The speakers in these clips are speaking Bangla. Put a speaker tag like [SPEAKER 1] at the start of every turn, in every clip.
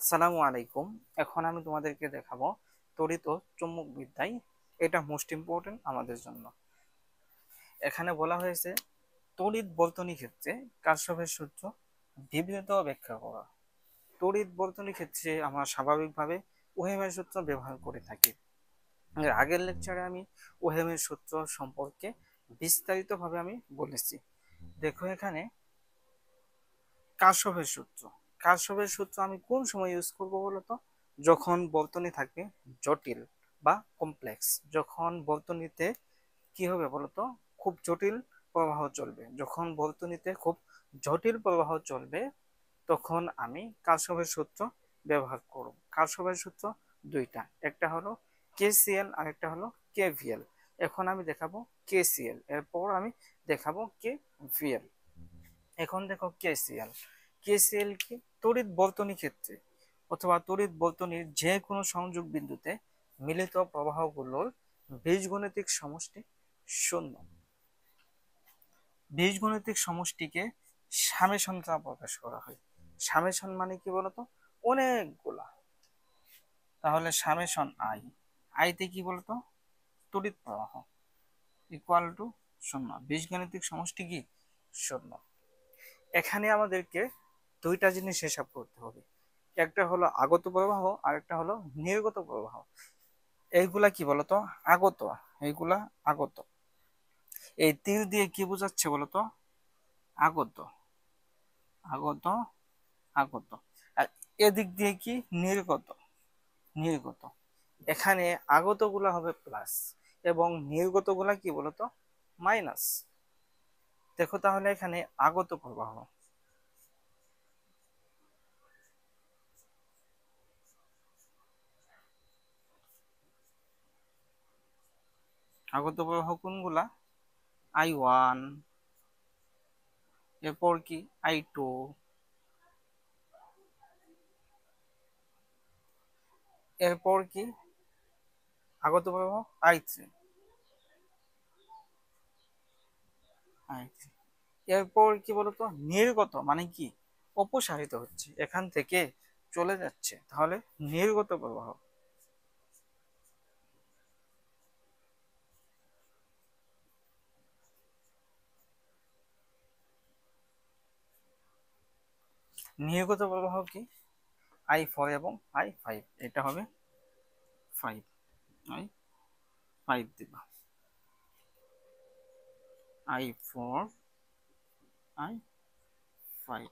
[SPEAKER 1] আসসালামু আলাইকুম। এখন আমি তোমাদেরকে দেখাবো তড়িৎ ও চৌম্বক বিদ্যায়। এটা মোস্ট ইম্পর্টেন্ট আমাদের জন্য। এখানে বলা হয়েছে তড়িৎ বর্তনী ক্ষেত্রে কার্শফের সূত্র বিবৃত ব্যাখ্যা করা। তড়িৎ বর্তনী ক্ষেত্রে আমরা স্বাভাবিকভাবে ওহমের সূত্র ব্যবহার করে থাকি। এর আগের লেকচারে আমি ওহমের সূত্র সম্পর্কে বিস্তারিতভাবে আমি বলেছি। দেখো এখানে কার্শফের সূত্র। কার্শফের সূত্র আমি কোন সময় ইউজ করব বলতো? যখন বর্তনী থাকবে জটিল বা কমপ্লেক্স, যখন বর্তনীতে কি হবে বলতো, খুব জটিল প্রবাহ চলবে। যখন বর্তনীতে খুব জটিল প্রবাহ চলবে তখন আমি কার্শফের সূত্র ব্যবহার করব। কার্শফের সূত্র দুইটা, একটা হলো কেসিএল আর একটা হলো কেভিএল। এখন আমি দেখাবো কেসিএল, এরপর আমি দেখাবো কেভিএল। এখন দেখো কেসিএল। কেসিএল কি? তড়িৎ বর্তনী ক্ষেত্রে অথবা তড়িৎ বর্তনীর যে কোনো সংযোগ বিন্দুতে মিলিত প্রবাহগুলোর বীজগণিতিক সমষ্টি শূন্য। বীজগণিতিক সমষ্টিকে সামেশন দ্বারা প্রকাশ করা হয়। সামেশন মানে কি বলতো? অনেকগুলা। তাহলে সামেশন আই, আইতে কি বলতো? তড়িৎ প্রবাহ ইকুয়াল টু শূন্য। বীজগণিতিক সমষ্টি কি? শূন্য। এখানে আমাদেরকে দুইটা জিনিস হিসাব করতে হবে, একটা হলো আগত প্রবাহ আর একটা হলো নির্গত প্রবাহ। এইগুলা কি বলতো? আগত। এইগুলা আগত। এই তীর দিয়ে কি বোঝাচ্ছে বলতো? আগত, আগত, আগত। আর এদিক দিয়ে কি? নির্গত, নির্গত। এখানে আগত গুলা হবে প্লাস এবং নির্গত গুলা কি বলতো? মাইনাস। দেখো তাহলে এখানে আগত প্রবাহ, আগত প্রবাহ কোনগুলা? I1, এরপর কি I2, এরপর কি আগত প্রবাহ I3, I3। এরপর কি বলতো? নির্গত মানে কি? অপসারিত হচ্ছে, এখান থেকে চলে যাচ্ছে, তাহলে নির্গত প্রবাহ। নির্গত প্রবাহ কি? I4 এবং I5, এটা হবে 5, I5 দিবা, I4, I5।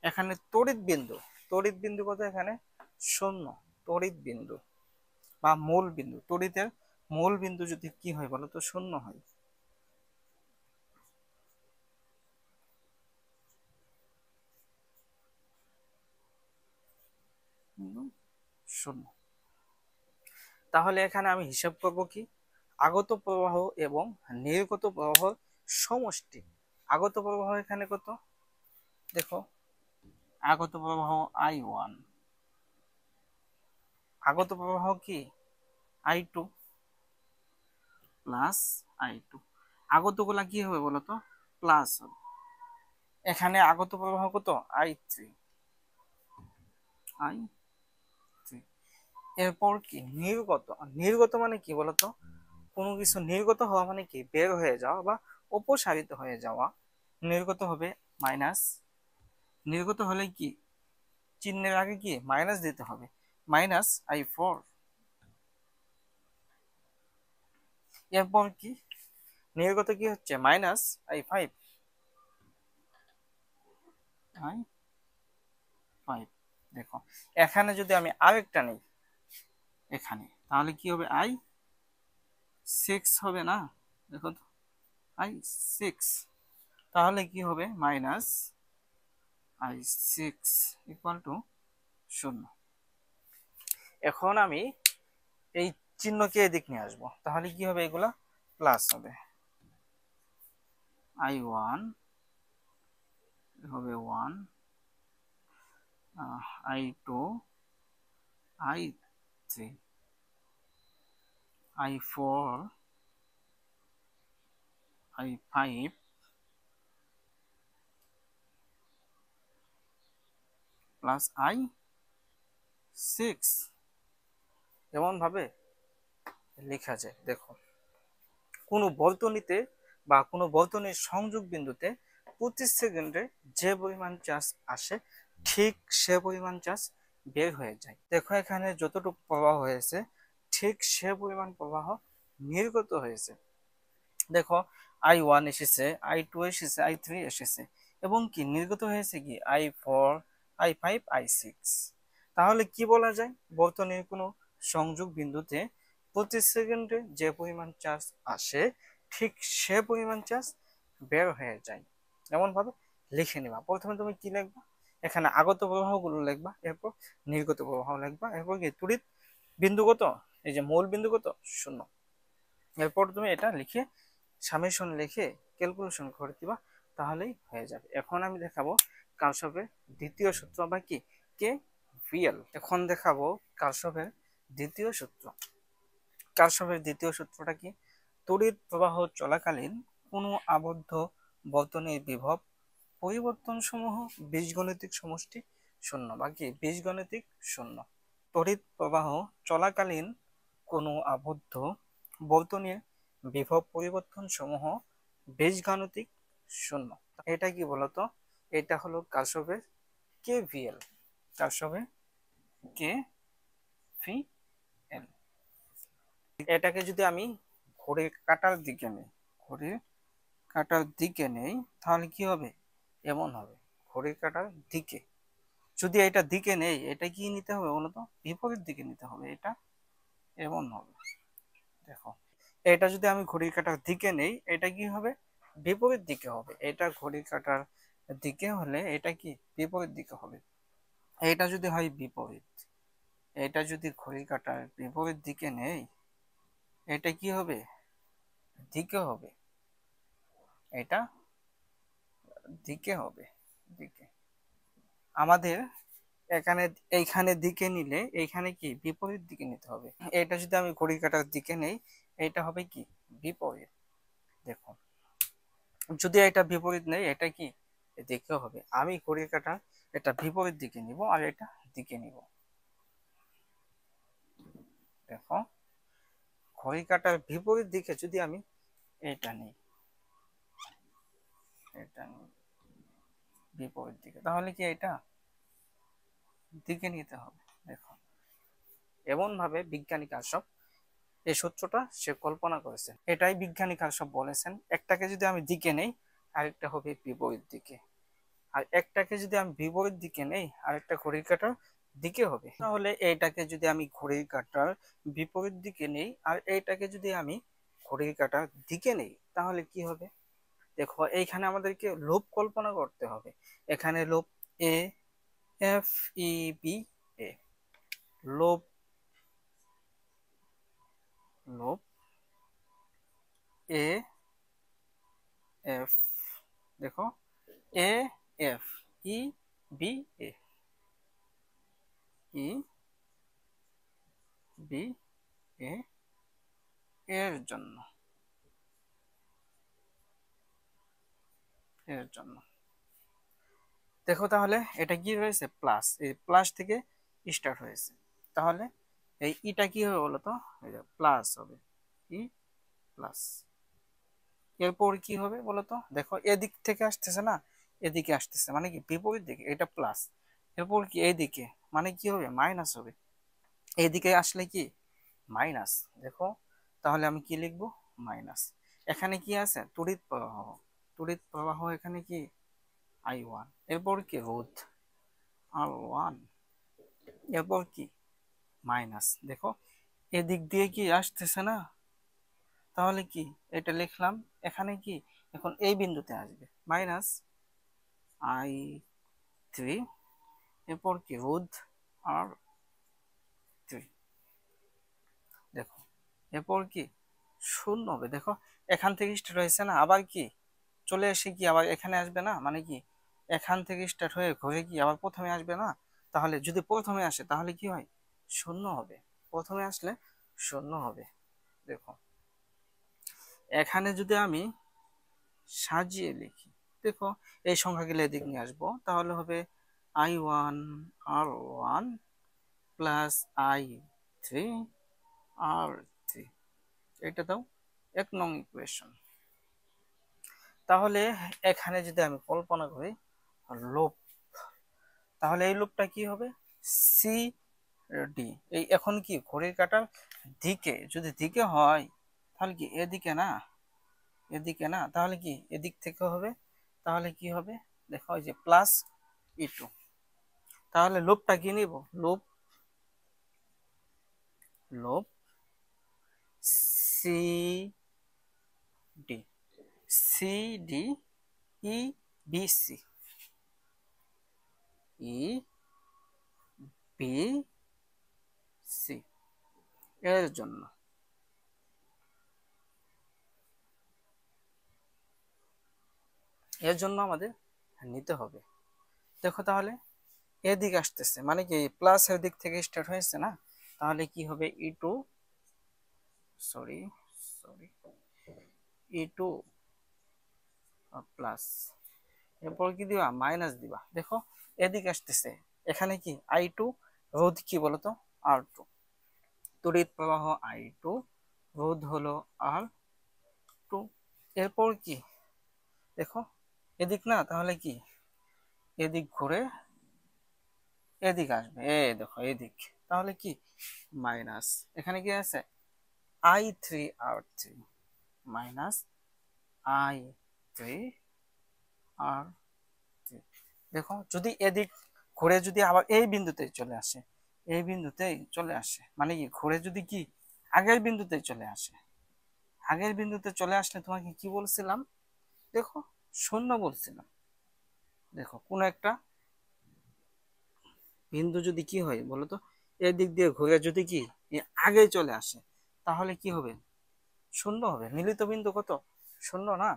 [SPEAKER 1] এখানে তড়িৎ বিন্দু, তড়িৎ বিন্দু কত এখানে? শূন্য। তড়িৎ বিন্দু বা মূল বিন্দু, তড়িতের মূল বিন্দু যদি কি হয় বলতো? শূন্য হয়। শূন্য। তাহলে এখানে আমি হিসাব করব কি? আগত প্রবাহ এবং নির্গত প্রবাহ সমষ্টি। আগত প্রবাহ এখানে কত? দেখো, আগত প্রবাহ I1, আগত প্রবাহ কি? I2 plus I2। আগত গুলা কি হবে বলতো? প্লাস হবে। এখানে আগত প্রবাহ কত? I3, I3। এরপর কি? নির্গত। নির্গত মানে কি বলতো? কোনো কিছু নির্গত হওয়া মানে কি? বের হয়ে যাওয়া বা অপসারিত হয়ে যাওয়া। নির্গত হবে মাইনাস। নির্গত হলে কি? চিহ্নের আগে কি? মাইনাস দিতে হবে, -I4। এরপর কি? নির্গত কি হচ্ছে? -I5, I5। দেখো এখানে যদি আমি আরেকটা নিই এখানে, তাহলে কি হবে? I6 হবে না? দেখো তো, I6। তাহলে কি হবে? -I6 ইকুয়াল টু শূন্য। এখন আমি এই চিহ্নকে এদিক নিয়ে আসবো, তাহলে কি হবে? এগুলা প্লাস হবে। I1 হবে 1, I2, I3, I4, I5 plus I6। Six এমন ভাবে লেখা যায়। দেখো, কোনো বর্তনীতে বা কোনো বর্তনীর সংযোগ বিন্দুতে 25 সেকেন্ডে যে পরিমাণ চার্জ আসে ঠিক সে পরিমাণ চার্জ বের হয়ে যায়। দেখো এখানে যতটুকু প্রবাহ হয়েছে ঠিক সে পরিমাণ প্রবাহ নির্গত হয়েছে। দেখো I1 এসেছে, I2 এসেছে, I3 এসেছে এবং কি নির্গত হয়েছে কি I4, I5, I6। তাহলে কি বলা যায়, বর্তনীর কোনো সংযোগ বিন্দুতে 25 সেকেন্ডে যে পরিমাণ চার্জ আসে ঠিক সে পরিমাণ চার্জ বের হয়ে যায়। এমন ভাবে লিখে নিবা। প্রথমে তুমি কি লিখবা, এখানে আগত প্রবাহগুলো লিখবা, এরপর নির্গত প্রবাহ লিখবা, এরপর কি তড়িৎ বিন্দু কত, এই যে মূল বিন্দু কত, 0। এরপর তুমি এটা লিখে সামেশন লিখে ক্যালকুলেশন করে দিবা, তাহলেই হয়ে যাবে। এখন আমি দেখাবো কারশফের দ্বিতীয় সূত্র বা কি কে ভিএল। এখন দেখাবো কারশফের দ্বিতীয় সূত্র। কারশফের দ্বিতীয় সূত্রটা কি, তড়িৎ প্রবাহ চলাকালীন কোনো আবদ্ধ বর্তনীর বিভব পরিবর্তন সমূহ বীজগণিতিক সমষ্টি শূন্য বা কি বীজগণিতিক শূন্য। তড়িৎ প্রবাহ চলাকালীন কোনো আবদ্ধ বর্তনীর বিভব পরিবর্তন সমূহ বীজগাণিতিক শূন্য। এটা কি বলতো, এটা হলো কারশফের কেভিএল। কারশফের কেভিএল। এটাকে যদি আমি ঘড়ির কাঁটার দিকে নেই, ঘড়ির কাঁটার দিকে নেই তাহলে কি হবে, এমন হবে। ঘড়ির কাঁটার দিকে যদি এটা দিকে নেই, এটা কি নিতে হবে বলতো, বিপরীত দিকে নিতে হবে। এটা এমন হবে। দেখো এটা যদি আমি ঘড়ির কাঁটার দিকে নেই, এটা কি হবে, বিপরীত দিকে হবে। এটা ঘড়ির কাঁটার দিকে হলে এটা কি বিপরীত দিকে হবে। এটা যদি হয় বিপরীত, এটা যদি ঘড়ির কাঁটার বিপরীত দিকে নেই, এটা কি হবে, দিকে হবে। এটা দিকে হবে, দিকে। আমাদের এখানে এইখানে দিকে নিলে এইখানে কি বিপরীত দিকে নিতে হবে। এটা যদি আমি ঘড়ির কাঁটার দিকে নেই, এটা হবে কি বিপরীত। দেখো যদি এটা বিপরীত নেই, এটা কি দিকে হবে। আমি ঘড়ির কাঁটা এটা বিপরীত দিকে নিব আর এটা দিকে নিব। দেখো ঘড়ির কাঁটার বিপরীত দিকে যদি আমি এটা নিই, এটা নিই বিপরীত দিকে, তাহলে কি এটা দিকে নিতে হবে। দেখো এমন ভাবে বিজ্ঞানী কারশফ এই সূত্রটা সে কল্পনা করেছেন। এটাই বিজ্ঞানী কারশফ বলেছেন, একটাকে যদি আমি দিকে নেই আরেকটা হবে বিপরীত দিকে, আর একটাকে যদি আমি বিপরীত দিকে নেই আরেকটা ঘড়ির কাঁটার দিকে হবে। তাহলে এইটাকে যদি আমি ঘড়ির কাঁটার বিপরীত দিকে নেই আর এইটাকে যদি আমি ঘড়ির কাঁটার দিকে নেই, তাহলে কি হবে। দেখো এইখানে আমাদেরকে লুপ কল্পনা করতে হবে। এখানে loop A F E B A, loop loop A F, দেখো A F E B A, E B A এর জন্য, এর জন্য। দেখো তাহলে এটা কি হয়েছে, প্লাস, এই প্লাস থেকে স্টার্ট হয়েছে। তাহলে এই ইটা কি হবে বলতো, প্লাস হবে, ই প্লাস। এরপর কি হবে বলতো, দেখো এদিক থেকে আসতেছে না, এদিকে আসতেছে মানে কি বিপরীত দিকে, এটা প্লাস। এরপর কি এইদিকে মানে কি হবে, মাইনাস হবে। এইদিকে আসলে কি মাইনাস। দেখো তাহলে আমি কি লিখবো, মাইনাস। এখানে কি আছে, তড়িৎ প্রবাহ, তড়িৎ প্রবাহ এখানে কি I1। এরপর কি রোধ R1, এরপর কি মাইনাস। দেখো এদিক দিয়ে কি আসতেছে না, তাহলে কি এটা লিখলাম। এখানে কি এখন এই বিন্দুতে আসবে মাইনাস I3, এরপর কি রোধ R3। দেখো এরপর কি শূন্য হবে। দেখো এখান থেকে স্টার্ট হয়েছে না, আবার কি চলে এসে কি আবার এখানে আসবে না, মানে কি এখান থেকে স্টার্ট হয়ে ঘুরে কি আবার প্রথমে আসবে না। তাহলে যদি প্রথমে আসে তাহলে কি হয়, শূন্য হবে। প্রথমে আসলে শূন্য হবে। দেখো এখানে যদি আমি সাজিয়ে লিখি, দেখো এই সংখ্যাগুলো এদিক নিয়ে আসবো, তাহলে হবে I1 R1 plus I three R three, এটা দাও 1 নং ইকুয়েশন। তাহলে এখানে যদি আমি কল্পনা করি লুপ, তাহলে এই লুপটা কি হবে, সি ডি। এই এখন কি ঘড়ির কাঁটার দিকে, যদি দিকে হয় তাহলে কি এদিকে না, এদিকে না, তাহলে কি এদিক থেকে হবে, তাহলে কি হবে দেখো এই যে প্লাস E2। তাহলে লুপটা কি নিব, loop loop C D, C D E B C, E B C এর জন্য। এর জন্য আমাদের নিতে হবে, দেখো তাহলে এদিক আসতেছে মানে কি প্লাসের দিক থেকে স্টার্ট হয়েছে না, তাহলে কি হবে E2, sorry sorry E2 plus, এরপর কি দিবা মাইনাস দিবা, দেখো এদিক আসতেছে, এখানে কি I2, রোধ কি বলতো R2, তড়িৎ প্রবাহ I2, রোধ হলো R2। এরপর কি দেখো এদিক না, তাহলে কি এদিক ঘুরে এদিক আসবে, দেখো এদিক, তাহলে কি মাইনাস, এখানে কি আছে I3R3 মাইনাস I3R3। দেখো যদি এদিক ঘুরে যদি আবার এই বিন্দুতে চলে আসে, এই বিন্দুতেই চলে আসে, মানে কি ঘুরে যদি কি আগের বিন্দুতে চলে আসে, আগের বিন্দুতে চলে আসলে তোমাকে কি বলছিলাম, দেখো শূন্য বলছিলাম। দেখো কোন একটা বিন্দু যদি কি হয় বলতো এদিক দিয়ে ঘুরে যদি কি আগে চলে আসে, তাহলে কি হবে শূন্য হবে, মিলিত বিন্দু কত শূন্য না।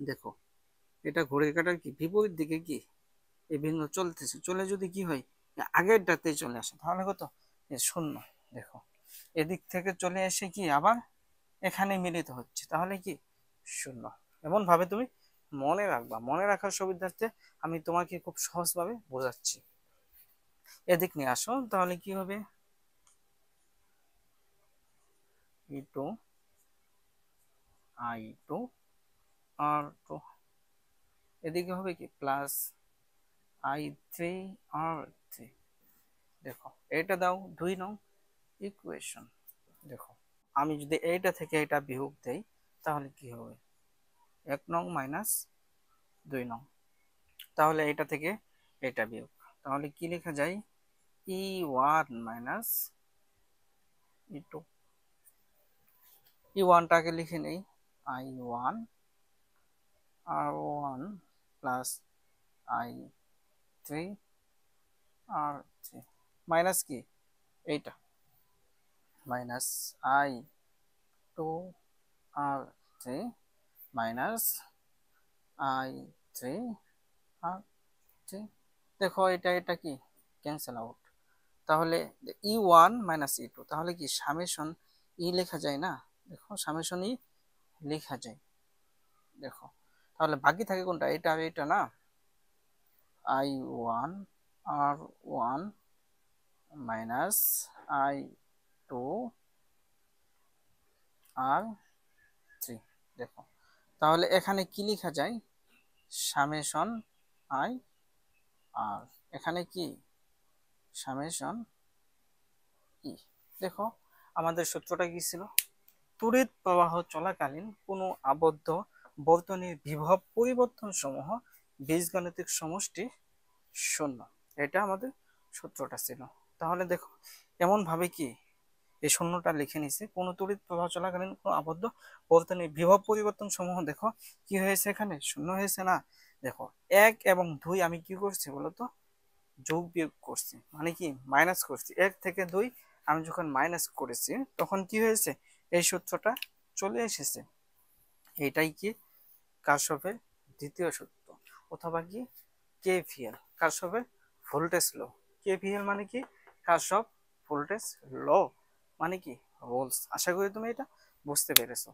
[SPEAKER 1] দেখো এটা ঘড়ির কাঁটার কি বিপরীত দিকে কি এই বিন্দু চলতেছে, চলে যদি কি হয় আগেরটাতে চলে আসে, তাহলে কত শূন্য। দেখো এদিক থেকে চলে এসে কি আবার এখানে মিলিত হচ্ছে, তাহলে কি শূন্য। এমন ভাবে তুমি মনে রাখবা, মনে রাখার সুবিধার্থে আমি তোমাকে খুব সহজভাবে বোঝাচ্ছি। এদিক নিয়ে আসো, তাহলে কি হবে E2 I2 R2, এদিকে হবে কি প্লাস I3R3। দেখো এটা দাও 2 নং ইকুয়েশন। দেখো আমি যদি এইটা থেকে এটা বিয়োগ দেই তাহলে কি হবে 1 নং মাইনাস 2 নং, তাহলে এটা থেকে এটা বিয়োগ, তাহলে কি লেখা যায় E1 মাইনাস E2। E1টাকে লিখে নেই I1 R1 plus I3 R3 minus কি এইটা minus I2 R3 minus I3 R3। দেখো এটা এটা কি ক্যান্সেল আউট, তাহলে E1 মাইনাস E2, তাহলে কি সামেশন ই লেখা যায় না, দেখো সামেশন ই লেখা যায়। দেখো তাহলে বাকি থাকে কোনটা, এটা আর এটা না, I1 R1 minus I2 R3। দেখো তাহলে এখানে কি লেখা যায় সামেশন I আর এখানে কি সামেশন ই। দেখো আমাদের সূত্রটা কি ছিল, তড়িৎ প্রবাহ চলাকালীন কোনো আবদ্ধ বর্তনীর বিভব পরিবর্তন সমূহ বীজগাণিতিক সমষ্টি শূন্য, এটা আমাদের সূত্রটা ছিল। তাহলে দেখো এমন ভাবে কি এই শূন্যটা লিখে নিছে, কোন তড়িৎ প্রবাহ চলাকালীন কোনো আবদ্ধ বর্তনীর বিভব পরিবর্তন সমূহ দেখো কি হয়েছে এখানে শূন্য হয়েছে না। দেখো 1 এবং 2 আমি কি করছি বলতো যোগ বিয়োগ করছি, মানে কি মাইনাস করছি, 1 থেকে 2 আমি যখন মাইনাস করেছি তখন কি হয়েছে এই সূত্রটা চলে এসেছে। এটাই কি কারশফের দ্বিতীয় সূত্র, অথবা কি কেভিএল কারশফের ভোল্টেজ ল। কেভিএল মানে কি কারশফ ভোল্টেজ ল, মানে কি রুলস। আশা করি তুমি এটা বুঝতে পেরেছো।